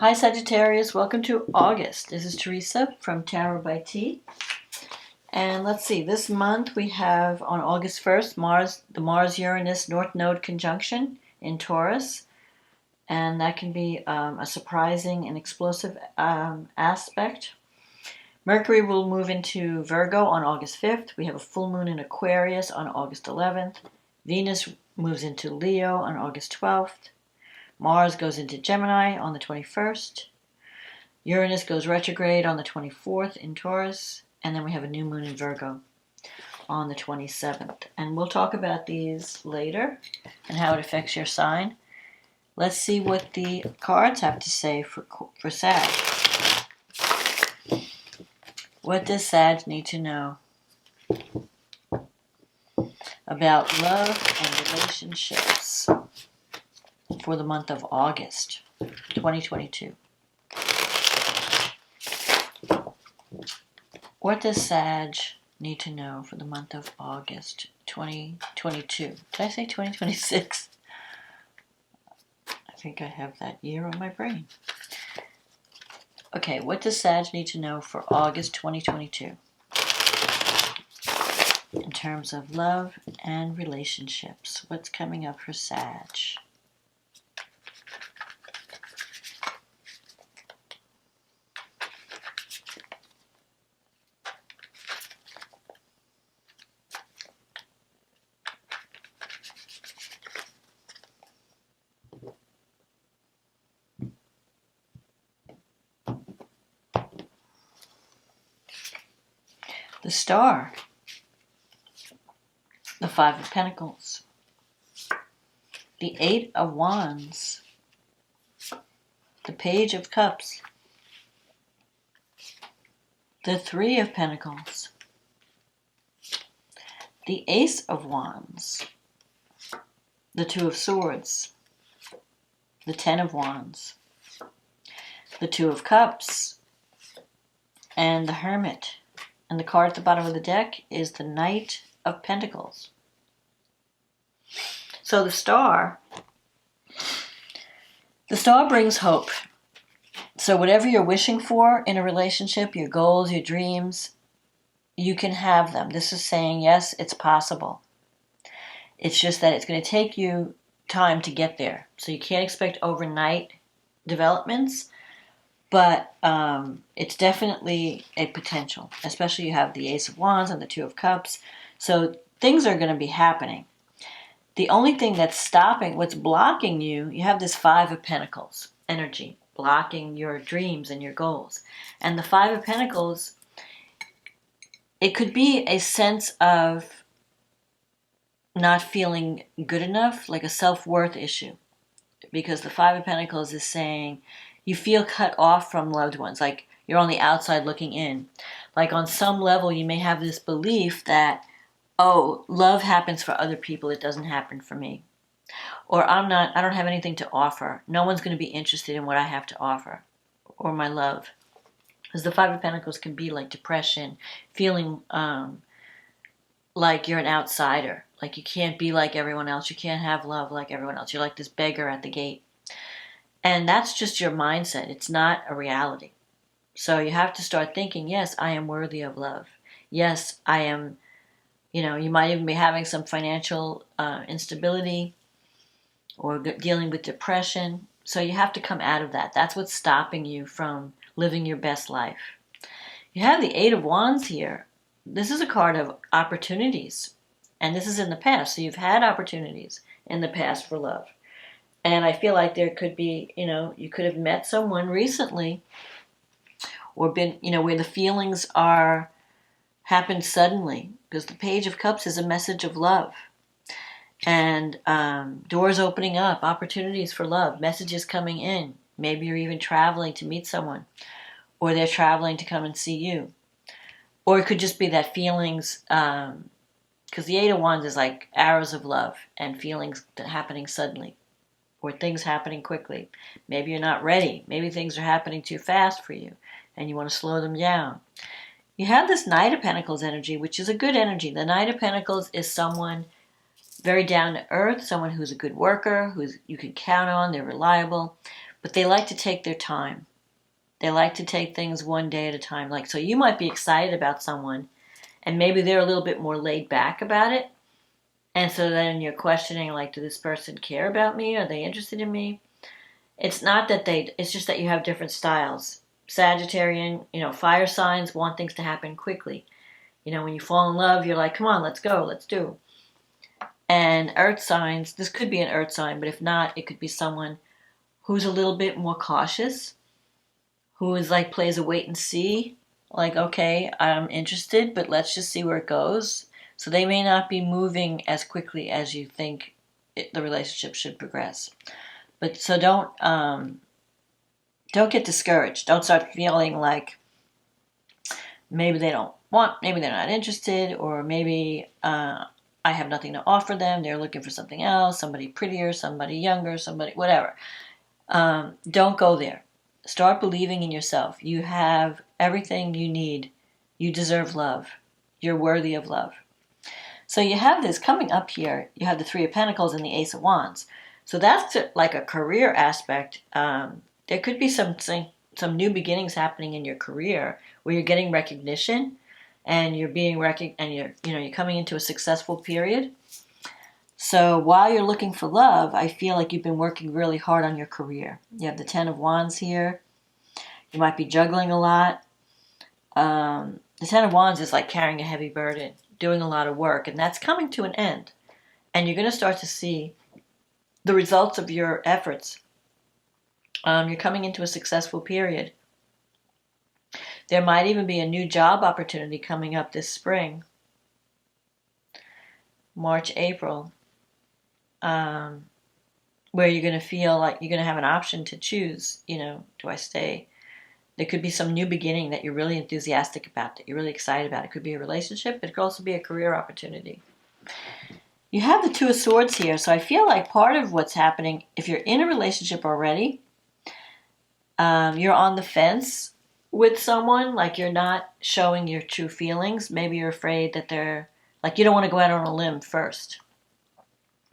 Hi Sagittarius, welcome to August. This is Teresa from Tarot by T. And let's see, this month we have on August 1st, the Mars-Uranus North Node conjunction in Taurus. And that can be a surprising and explosive aspect. Mercury will move into Virgo on August 5th. We have a full moon in Aquarius on August 11th. Venus moves into Leo on August 12th. Mars goes into Gemini on the 21st. Uranus goes retrograde on the 24th in Taurus. And then we have a new moon in Virgo on the 27th. And we'll talk about these later and how it affects your sign. Let's see what the cards have to say for Sag. What does Sag need to know about love and relationships for the month of August 2022? What does Sag need to know for the month of August 2022? Did I say 2026? I think I have that year on my brain. Okay, what does Sag need to know for August 2022 in terms of love and relationships? What's coming up for Sag? The Star, the Five of Pentacles, the Eight of Wands, the Page of Cups, the Three of Pentacles, the Ace of Wands, the Two of Swords, the Ten of Wands, the Two of Cups, and the Hermit. And the card at the bottom of the deck is the Knight of Pentacles. So the star brings hope. So whatever you're wishing for in a relationship, your goals, your dreams, you can have them. This is saying, yes, it's possible. It's just that it's going to take you time to get there. So you can't expect overnight developments. But it's definitely a potential, especially you have the Ace of Wands and the Two of Cups. So things are going to be happening. The only thing that's stopping, what's blocking you, you have this Five of Pentacles energy, blocking your dreams and your goals. And the Five of Pentacles, it could be a sense of not feeling good enough, like a self-worth issue. Because the Five of Pentacles is saying, you feel cut off from loved ones, like you're on the outside looking in. Like on some level, you may have this belief that, oh, love happens for other people, it doesn't happen for me. Or I don't have anything to offer. No one's going to be interested in what I have to offer, or my love. Because the Five of Pentacles can be like depression, feeling like you're an outsider. Like you can't be like everyone else. You can't have love like everyone else. You're like this beggar at the gate. And that's just your mindset. It's not a reality. So you have to start thinking, yes, I am worthy of love. Yes, I am, you might even be having some financial instability or dealing with depression. So you have to come out of that. That's what's stopping you from living your best life. You have the Eight of Wands here. This is a card of opportunities. And this is in the past. So you've had opportunities in the past for love. And I feel like there could be, you could have met someone recently or been, where the feelings happened suddenly. Because the Page of Cups is a message of love. And doors opening up, opportunities for love, messages coming in. Maybe you're even traveling to meet someone. Or they're traveling to come and see you. Or it could just be that feelings, because the Eight of Wands is like arrows of love and feelings happening suddenly. Or things happening quickly. Maybe you're not ready. Maybe things are happening too fast for you and you want to slow them down. You have this Knight of Pentacles energy, which is a good energy. The Knight of Pentacles is someone very down to earth, someone who's a good worker, who you can count on, they're reliable. but they like to take their time. They like to take things one day at a time. Like, so you might be excited about someone, and maybe they're a little bit more laid back about it. And so then you're questioning, like, does this person care about me? Are they interested in me? It's not that it's just that you have different styles. Sagittarian, fire signs want things to happen quickly. When you fall in love, you're like, come on, let's go, let's do. And earth signs, this could be an earth sign, but if not, it could be someone who's a little bit more cautious, who is like, plays a wait and see, like, okay, I'm interested, but let's just see where it goes. So they may not be moving as quickly as you think the relationship should progress. But so don't get discouraged. Don't start feeling like maybe they don't maybe they're not interested, or maybe I have nothing to offer them. They're looking for something else, somebody prettier, somebody younger, somebody whatever. Don't go there. Start believing in yourself. You have everything you need. You deserve love. You're worthy of love. So you have this coming up here. You have the Three of Pentacles and the Ace of Wands. So that's like a career aspect. There could be some new beginnings happening in your career where you're getting recognition, and you're being and you're coming into a successful period. So while you're looking for love, I feel like you've been working really hard on your career. You have the Ten of Wands here. You might be juggling a lot. The Ten of Wands is like carrying a heavy burden, doing a lot of work, and that's coming to an end. And you're going to start to see the results of your efforts. You're coming into a successful period. There might even be a new job opportunity coming up this spring, March, April, where you're going to feel like you're going to have an option to choose, do I stay? There could be some new beginning that you're really enthusiastic about, that you're really excited about. It could be a relationship, but it could also be a career opportunity. You have the Two of Swords here, so I feel like part of what's happening, if you're in a relationship already, you're on the fence with someone, like you're not showing your true feelings. Maybe you're afraid that you don't want to go out on a limb first.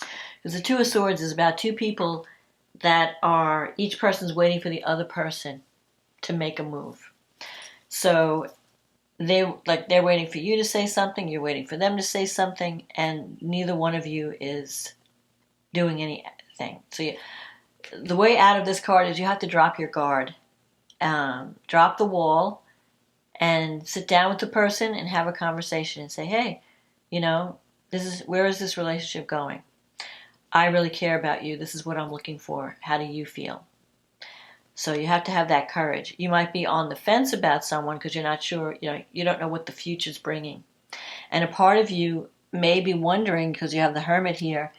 Because the Two of Swords is about two people that are, each person's waiting for the other person to make a move. So they're waiting for you to say something, you're waiting for them to say something, and neither one of you is doing anything. So the way out of this card is you have to drop your guard. Drop the wall and sit down with the person and have a conversation and say, hey, where is this relationship going? I really care about you. This is what I'm looking for. How do you feel? So you have to have that courage. You might be on the fence about someone because you're not sure, you don't know what the future's bringing. And a part of you may be wondering, because you have the Hermit here,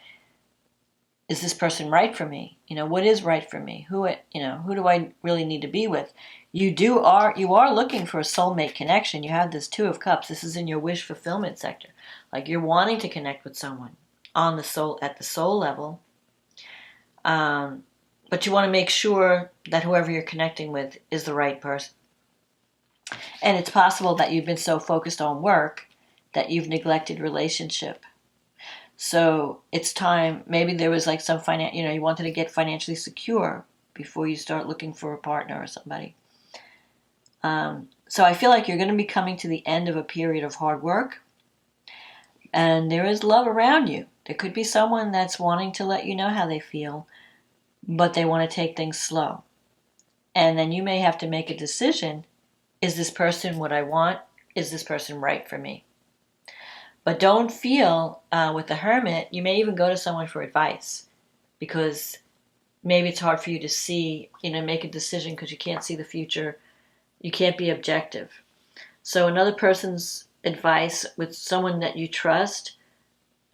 is this person right for me? What is right for me? Who do I really need to be with? You are looking for a soulmate connection. You have this Two of Cups. This is in your wish fulfillment sector. Like, you're wanting to connect with someone at the soul level. But you want to make sure that whoever you're connecting with is the right person. And it's possible that you've been so focused on work that you've neglected relationship. So it's time, maybe there was like some you wanted to get financially secure before you start looking for a partner or somebody. So I feel like you're going to be coming to the end of a period of hard work, and there is love around you. There could be someone that's wanting to let you know how they feel, but they want to take things slow. And then you may have to make a decision. Is this person what I want? Is this person right for me? But don't feel, with the Hermit, you may even go to someone for advice, because maybe it's hard for you to see, make a decision because you can't see the future. You can't be objective. So another person's advice with someone that you trust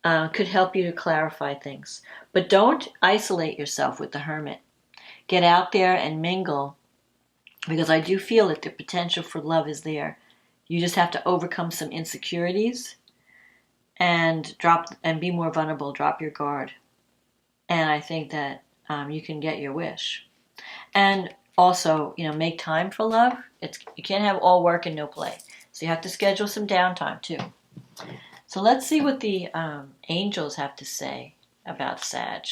could help you to clarify things. But don't isolate yourself with the Hermit. Get out there and mingle, because I do feel that the potential for love is there. You just have to overcome some insecurities and be more vulnerable. Drop your guard, and I think that you can get your wish. And also, make time for love. You can't have all work and no play, so you have to schedule some downtime too. So let's see what the angels have to say about Sag.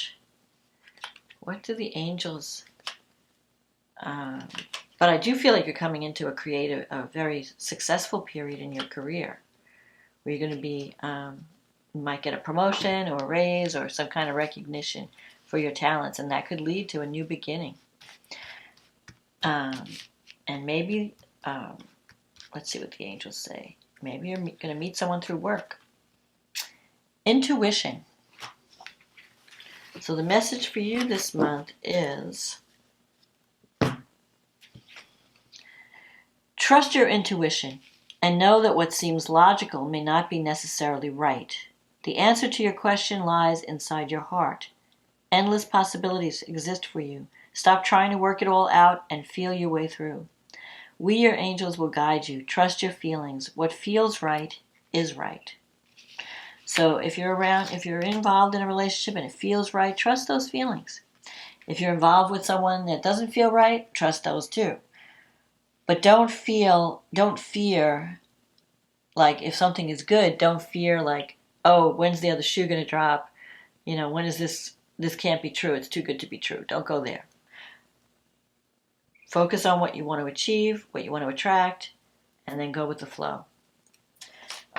What do the angels But I do feel like you're coming into a very successful period in your career where you're going to be, you might get a promotion or a raise or some kind of recognition for your talents, and that could lead to a new beginning. And maybe, let's see what the angels say. Maybe you're going to meet someone through work. Intuition. So the message for you this month is trust your intuition and know that what seems logical may not be necessarily right. The answer to your question lies inside your heart. Endless possibilities exist for you. Stop trying to work it all out and feel your way through. We, your angels, will guide you. Trust your feelings. What feels right is right. So if you're involved in a relationship and it feels right, trust those feelings. If you're involved with someone that doesn't feel right, trust those too. But don't fear, like if something is good, don't fear like, oh, when's the other shoe going to drop? When is this can't be true. It's too good to be true. Don't go there. Focus on what you want to achieve, what you want to attract, and then go with the flow.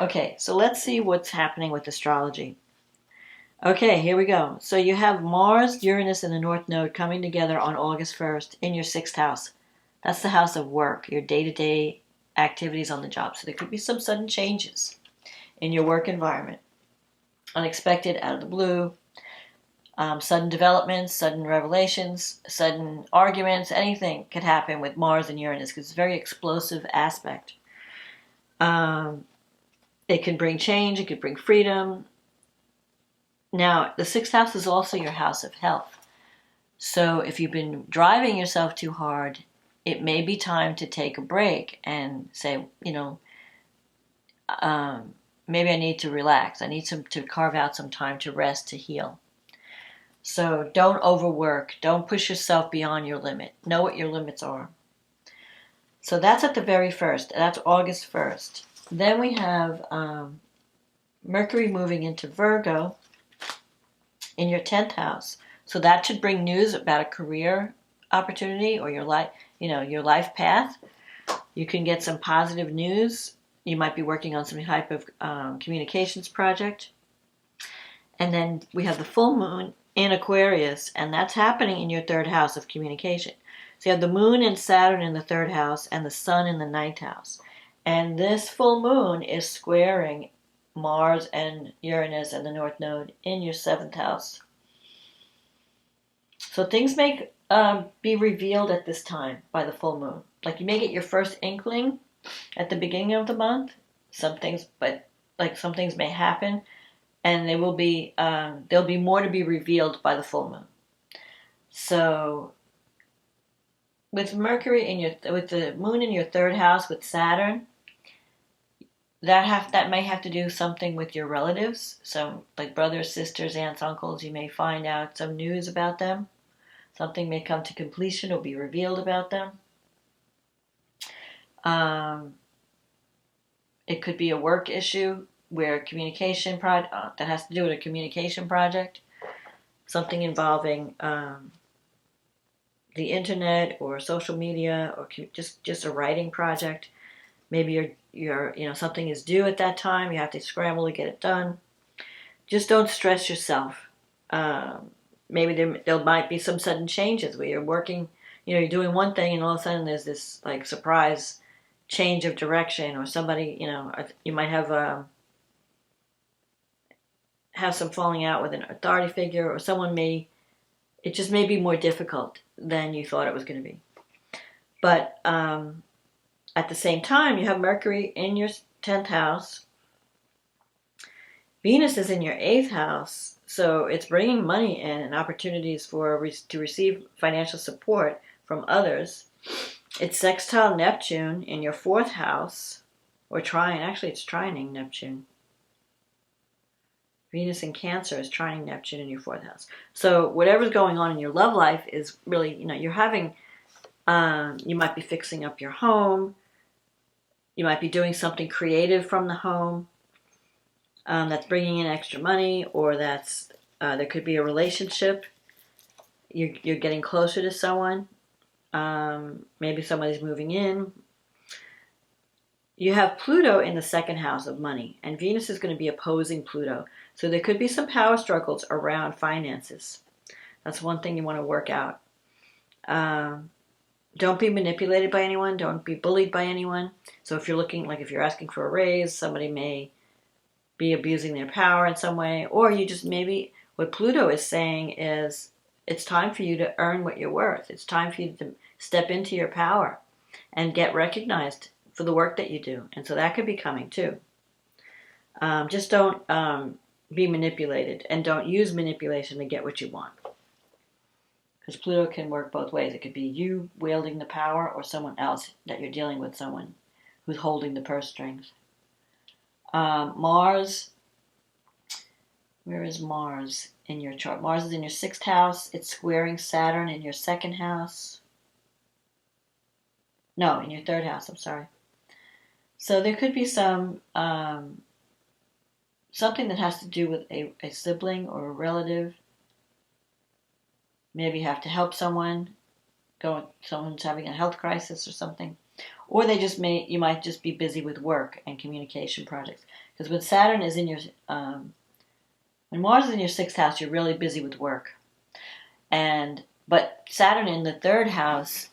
Okay, so let's see what's happening with astrology. Okay, here we go. So you have Mars, Uranus, and the North Node coming together on August 1st in your 6th house. That's the house of work, your day-to-day activities on the job. So there could be some sudden changes in your work environment. Unexpected, out of the blue, sudden developments, sudden revelations, sudden arguments, anything could happen with Mars and Uranus because it's a very explosive aspect. It can bring change, it could bring freedom. Now, the 6th house is also your house of health. So if you've been driving yourself too hard, it may be time to take a break and say, maybe I need to relax. I need to carve out some time to rest, to heal. So don't overwork. Don't push yourself beyond your limit. Know what your limits are. So that's at the very first. That's August 1st. Then we have Mercury moving into Virgo in your 10th house. So that should bring news about a career opportunity or your life path. You can get some positive news. You might be working on some type of communications project. And then we have the full moon in Aquarius, and that's happening in your 3rd house of communication. So you have the moon and Saturn in the 3rd house and the sun in the 9th house. And this full moon is squaring Mars and Uranus and the North Node in your 7th house. So things may be revealed at this time by the full moon. Like you may get your first inkling at the beginning of the month. Some things may happen, and there'll be more to be revealed by the full moon. So with Mercury with the moon in your 3rd house with Saturn, that may have to do something with your relatives. So like brothers, sisters, aunts, uncles, you may find out some news about them. Something may come to completion or be revealed about them. It could be a work issue where communication that has to do with a communication project. Something involving the internet or social media or just a writing project. Maybe something is due at that time. You have to scramble to get it done. Just don't stress yourself. Maybe there might be some sudden changes where you're working, you're doing one thing and all of a sudden there's this like surprise change of direction, or somebody, you might have some falling out with an authority figure, or it just may be more difficult than you thought it was going to be. But at the same time, you have Mercury in your 10th house. Venus is in your 8th house. So it's bringing money in and opportunities to receive financial support from others. It's sextile Neptune in your 4th house, or it's trining Neptune. Venus in Cancer is trining Neptune in your 4th house. So whatever's going on in your love life is really, you're having, you might be fixing up your home. You might be doing something creative from the home. That's bringing in extra money, or there could be a relationship. You're getting closer to someone. Maybe somebody's moving in. You have Pluto in the second house of money, and Venus is going to be opposing Pluto. So there could be some power struggles around finances. That's one thing you want to work out. Don't be manipulated by anyone. Don't be bullied by anyone. So if you're looking, like if you're asking for a raise, somebody may be abusing their power in some way. Or you just maybe, what Pluto is saying is, it's time for you to earn what you're worth. It's time for you to step into your power and get recognized for the work that you do. And so that could be coming too. Just don't be manipulated, and don't use manipulation to get what you want. Because Pluto can work both ways. It could be you wielding the power, or someone else that you're dealing with, someone who's holding the purse strings. Mars, where is Mars in your chart? Mars is in your 6th house. It's squaring Saturn in your 2nd house. No, in your 3rd house, I'm sorry. So there could be some something that has to do with a sibling or a relative. Maybe you have to help someone, someone's having a health crisis or something. Or you might just be busy with work and communication projects. Because when Saturn is in your, when Mars is in your 6th house, you're really busy with work. But Saturn in the 3rd house,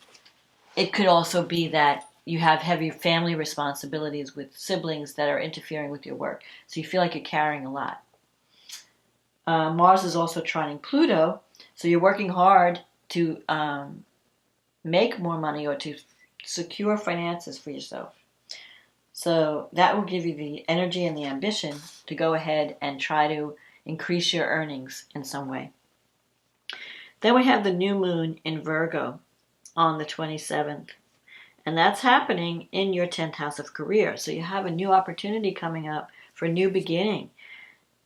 it could also be that you have heavy family responsibilities with siblings that are interfering with your work. So you feel like you're carrying a lot. Mars is also trining Pluto. So you're working hard to make more money, or to secure finances for yourself. So that will give you the energy and the ambition to go ahead and try to increase your earnings in some way. Then we have the new moon in Virgo on the 27th. And that's happening in your 10th house of career. So you have a new opportunity coming up for a new beginning.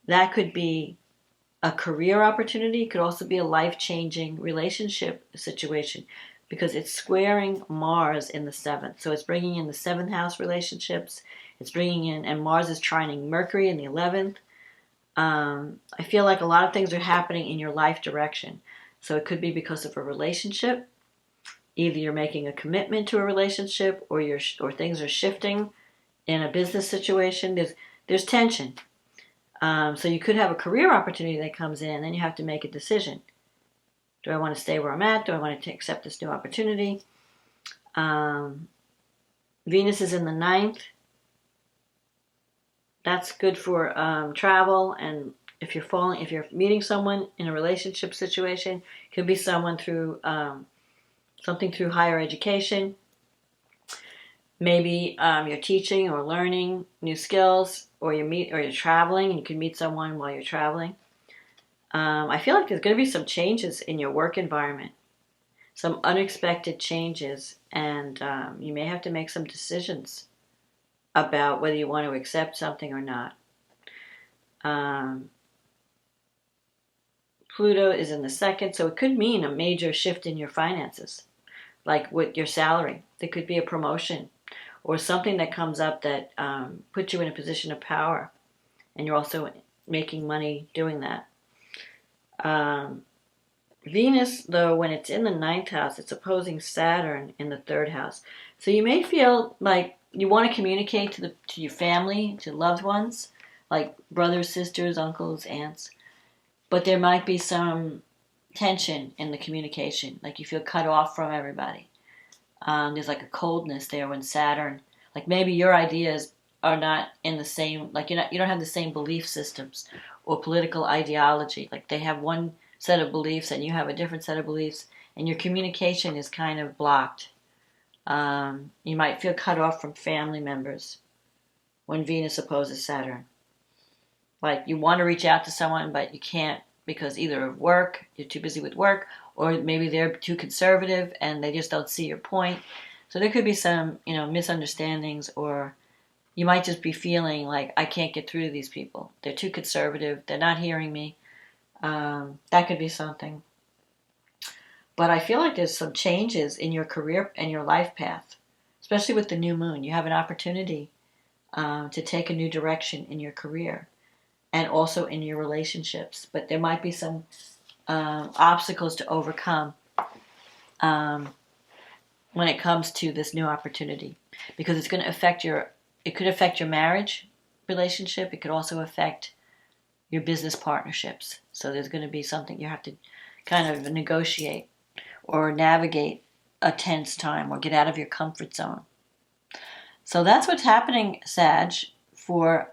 That could be a career opportunity. It could also be a life-changing relationship situation, because it's squaring Mars in the 7th. So it's bringing in the 7th house relationships. It's bringing in, and Mars is trining Mercury in the 11th. I feel like a lot of things are happening in your life direction. So it could be because of a relationship. Either you're making a commitment to a relationship, or things are shifting in a business situation. There's tension. So you could have a career opportunity that comes in, and then you have to make a decision. Do I want to stay where I'm at? Do I want to accept this new opportunity? Venus is in the 9th. That's good for travel, and if you're meeting someone in a relationship situation, it could be someone through something through higher education. Maybe you're teaching or learning new skills, or you're traveling, and you can meet someone while you're traveling. I feel like there's going to be some changes in your work environment, some unexpected changes, and you may have to make some decisions about whether you want to accept something or not. Pluto is in the 2nd, so it could mean a major shift in your finances, like with your salary. There could be a promotion or something that comes up that puts you in a position of power, and you're also making money doing that. Venus, though, when it's in the 9th house, it's opposing Saturn in the 3rd house. So you may feel like you want to communicate to your family, to loved ones, like brothers, sisters, uncles, aunts. But there might be some tension in the communication, like you feel cut off from everybody. There's like a coldness there when Saturn, like maybe your ideas are not in the same, like you don't have the same belief systems or political ideology. Like they have one set of beliefs and you have a different set of beliefs, and your communication is kind of blocked. You might feel cut off from family members when Venus opposes Saturn. Like you want to reach out to someone, but you can't because either of work, you're too busy with work, or maybe they're too conservative and they just don't see your point. So there could be some, misunderstandings, or you might just be feeling like, I can't get through to these people. They're too conservative. They're not hearing me. That could be something. But I feel like there's some changes in your career and your life path, especially with the new moon. You have an opportunity to take a new direction in your career and also in your relationships. But there might be some obstacles to overcome. when it comes to this new opportunity, because it's going to affect it could affect your marriage relationship. It could also affect your business partnerships. So there's going to be something you have to kind of negotiate or navigate a tense time or get out of your comfort zone. So that's what's happening, Sag, for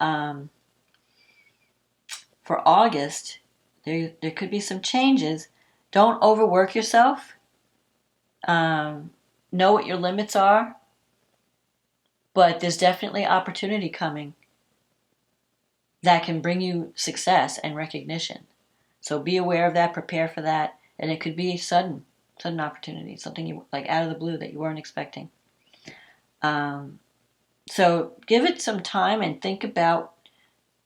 August. There could be some changes. Don't overwork yourself. Know what your limits are. But there's definitely opportunity coming that can bring you success and recognition. So be aware of that, prepare for that, and it could be sudden opportunity, something you like out of the blue that you weren't expecting. So give it some time and think about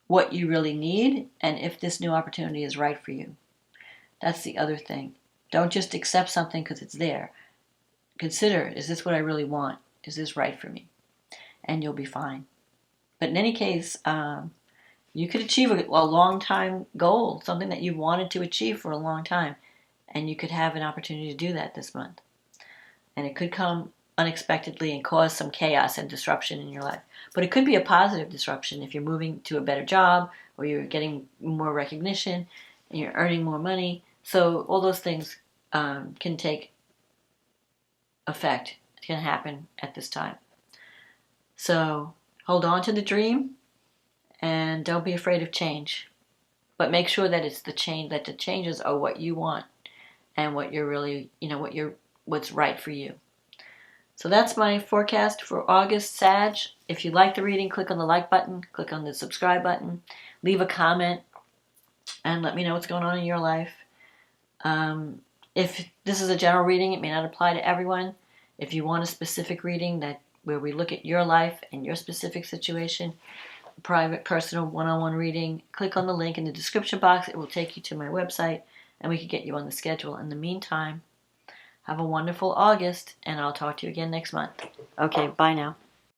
what you really need and if this new opportunity is right for you. That's the other thing. Don't just accept something because it's there. Consider, is this what I really want? Is this right for me? And you'll be fine. But in any case, you could achieve a long time goal, something that you've wanted to achieve for a long time, and you could have an opportunity to do that this month. And it could come unexpectedly and cause some chaos and disruption in your life. But it could be a positive disruption if you're moving to a better job or you're getting more recognition and you're earning more money. So all those things can take effect. It can happen at this time. So hold on to the dream and don't be afraid of change. But make sure that it's the changes are what you want and what you're really, what's right for you. So that's my forecast for August, Sag. If you like the reading, click on the like button, click on the subscribe button, leave a comment, and let me know what's going on in your life. If this is a general reading, it may not apply to everyone. If you want a specific reading where we look at your life and your specific situation, private, personal, one-on-one reading, click on the link in the description box. It will take you to my website, and we can get you on the schedule. In the meantime, have a wonderful August, and I'll talk to you again next month. Okay, bye now.